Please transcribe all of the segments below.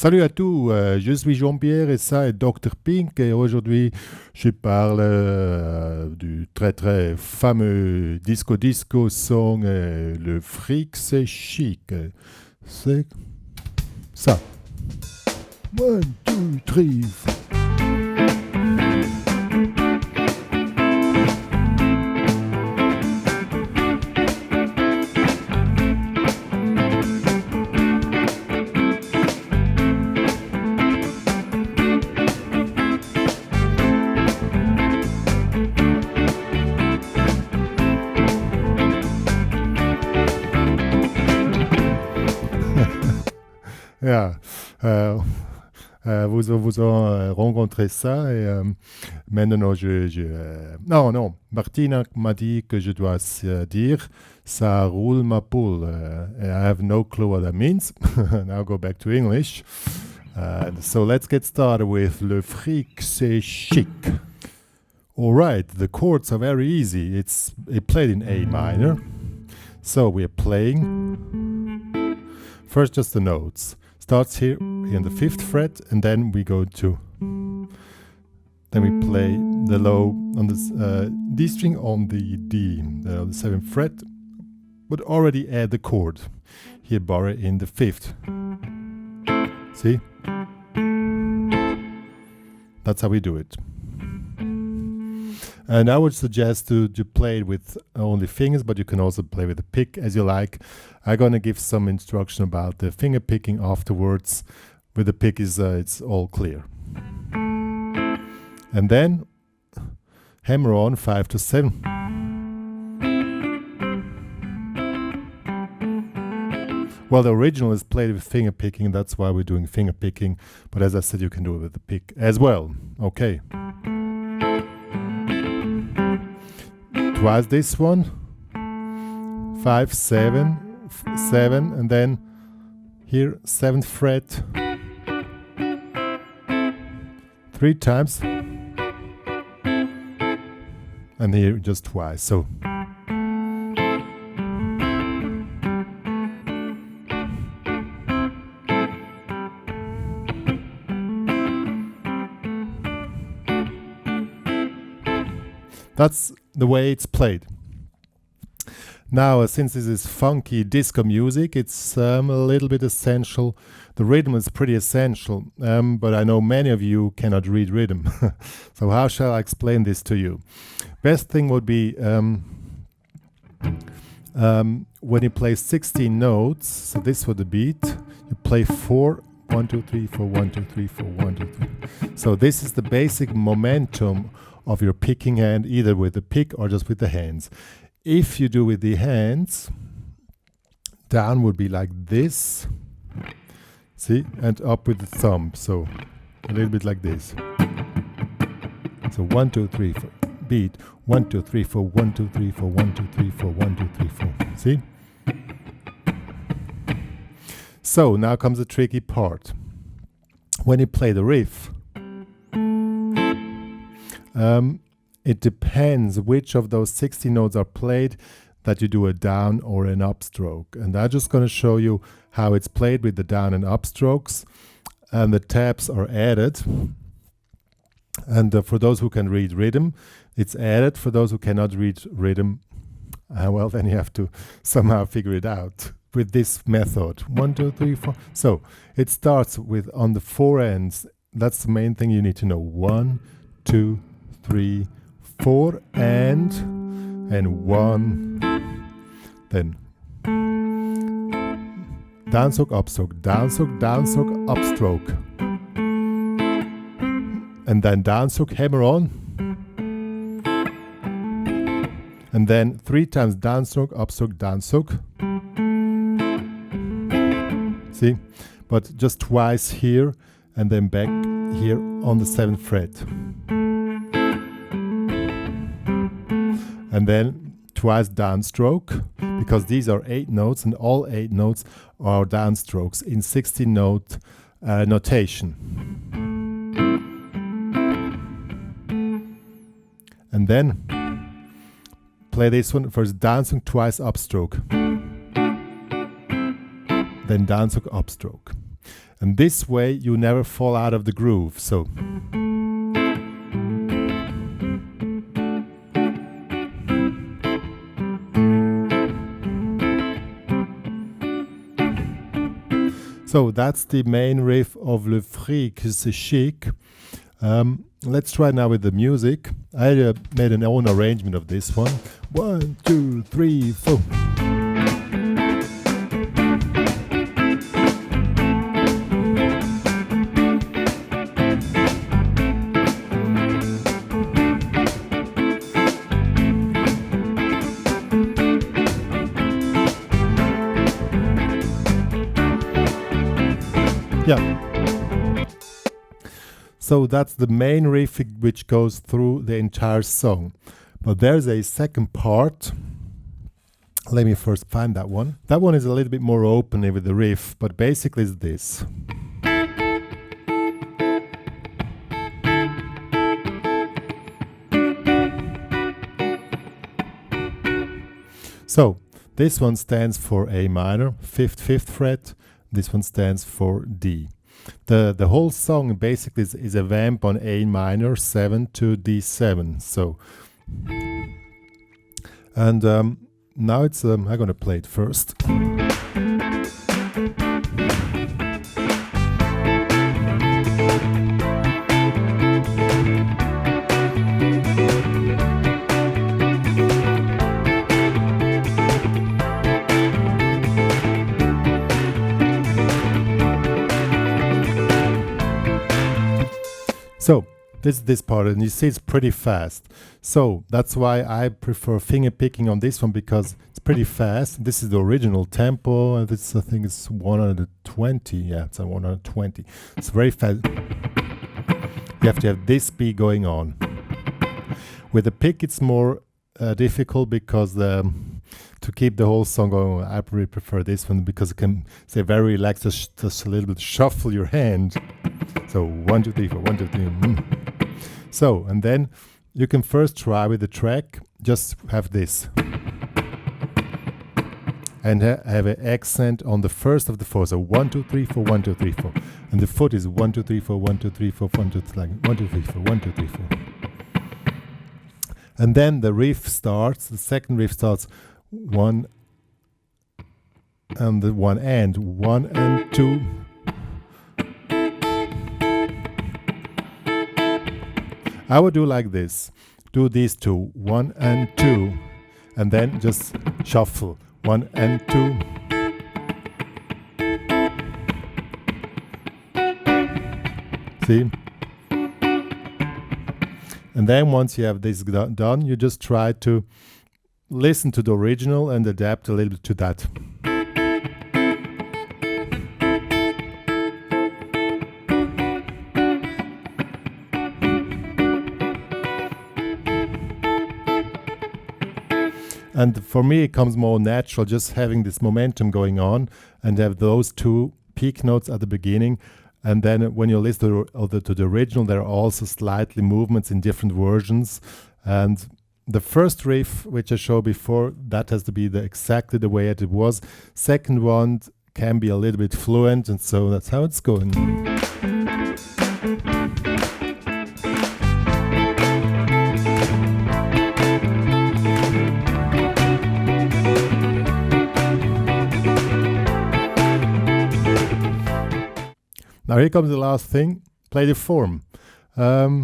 Salut à tous, je suis Jean-Pierre et ça est Dr Pink et aujourd'hui je parle du très très fameux disco song le fric c'est chic. C'est ça. 1, 2, 3. Ja, vous ont rencontré ça et maintenant non, Martina m'a dit que je dois dire ça roule ma poule. I have no clue what that means. Now go back to English. So let's get started with le fric c'est chic. All right, the chords are very easy. It's played in A minor. So we are playing first just the notes. Starts here in the 5th fret, and then we go to. Then we play the low on the D string on the D, the 7th fret, but already add the chord. Here, bar in the 5th. See? That's how we do it. And I would suggest to play it with only fingers, but you can also play with the pick as you like. I'm gonna give some instruction about the finger picking afterwards. With the pick it's all clear. And then hammer on 5 to 7. Well, the original is played with finger picking, that's why we're doing finger picking. But as I said, you can do it with the pick as well. Okay. Twice this one, 5, 7, 7, and then here 7th fret, 3 times, and here just twice. So that's the way it's played. Now, since this is funky disco music, it's a little bit essential. The rhythm is pretty essential, but I know many of you cannot read rhythm. So how shall I explain this to you? Best thing would be when you play 16 notes, so this for the beat, you play 4, 1, 2, 3, 4, 1, 2, 3, 4, 1, 2, 3. So this is the basic momentum of your picking hand, either with the pick or just with the hands. If you do with the hands, down would be like this, see, and up with the thumb, so a little bit like this. So 1, 2, 3, 4, beat, 1, 2, 3, 4, 1, 2, 3, 4, 1, 2, 3, 4, 1, 2, 3, 4, see? So now comes the tricky part. When you play the riff, it depends which of those 60 notes are played that you do a down or an upstroke. And I'm just going to show you how it's played with the down and upstrokes. And the tabs are added. And for those who can read rhythm, it's added. For those who cannot read rhythm, well, then you have to somehow figure it out with this method. 1, 2, 3, 4. So it starts with on the 4 ends. That's the main thing you need to know. 1, 2, 3, 4, and 1, then downstroke, upstroke, downstroke, downstroke, upstroke, and then downstroke, hammer on, and then 3 times downstroke, upstroke, downstroke. See, but just twice here, and then back here on the 7th fret. And then twice downstroke, because these are 8 notes, and all 8 notes are downstrokes in 16-note notation. And then play this one first, downstroke, twice upstroke. Then downstroke, upstroke. And this way you never fall out of the groove. So that's the main riff of lefreak, it's a Chic. Let's try now with the music. I made an own arrangement of this one. 1, 2, 3, 4. Yeah. So that's the main riff which goes through the entire song. But there's a second part. Let me first find that one. That one is a little bit more open with the riff, but basically it's this. So this one stands for A minor, fifth fret. This one stands for D. The whole song basically is a vamp on A minor 7 to D7. So, and now it's I'm gonna play it first. So this part, and you see it's pretty fast. So that's why I prefer finger picking on this one, because it's pretty fast. This is the original tempo, and this I think it's 120. Yeah, it's a 120. It's very fast. You have to have this beat going on. With the pick, it's more difficult because to keep the whole song going, I really prefer this one because it can say very relaxed, just a little bit shuffle your hand. So 1, 2, 3, 4, 1, 2, 3. So, and then you can first try with the track, just have this. And have an accent on the first of the 4. So 1, 2, 3, 4, 1, 2, 3, 4. And the foot is 1, 2, 3, 4, 1, 2, 3, 4, 1, 2, 3, 1, 2, 3, 4, 1, 2, 3, 4. And then the riff starts, the second riff starts 1 and the 1 and 1 and 2. I would do like this. Do these two, 1 and 2, and then just shuffle 1 and 2. See? And then once you have this done, you just try to listen to the original and adapt a little bit to that. And for me, it comes more natural just having this momentum going on and have those two peak notes at the beginning. And then when you listen to the original, there are also slightly movements in different versions. And the first riff, which I showed before, that has to be exactly the way it was. Second one can be a little bit fluent, and so that's how it's going. Now here comes the last thing, play the form. I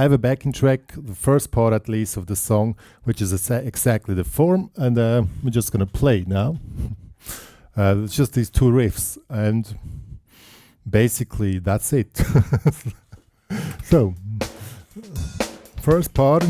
have a backing track, the first part at least of the song, which is exactly the form, and we're just going to play now. It's just these two riffs, and basically that's it. So, first part.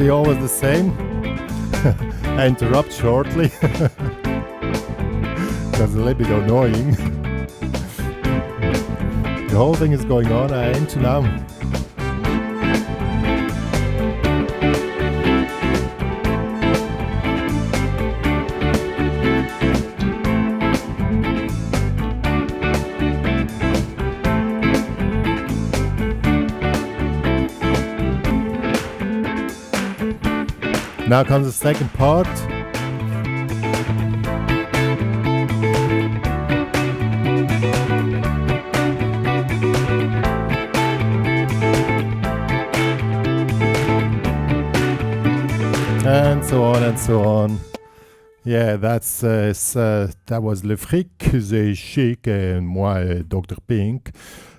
be always the same. I interrupt shortly. That's a little bit annoying. The whole thing is going on, I aim to now. Now comes the second part. And so on and so on. Yeah, that was lefreak, the Chic, and moi, Dr. Pink.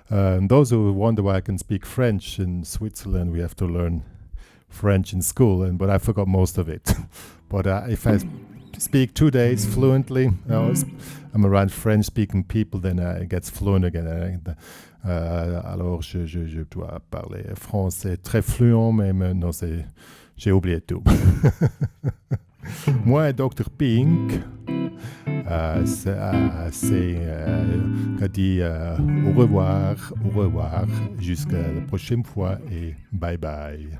And those who wonder why I can speak French in Switzerland, we have to learn French in school, but I forgot most of it. But if I speak 2 days fluently, I'm around French-speaking people, then it gets fluent again. Alors, je dois parler français très fluent, mais maintenant, j'ai oublié tout. Moi, Dr. Pink, a dit au revoir, jusqu'à la prochaine fois et bye bye.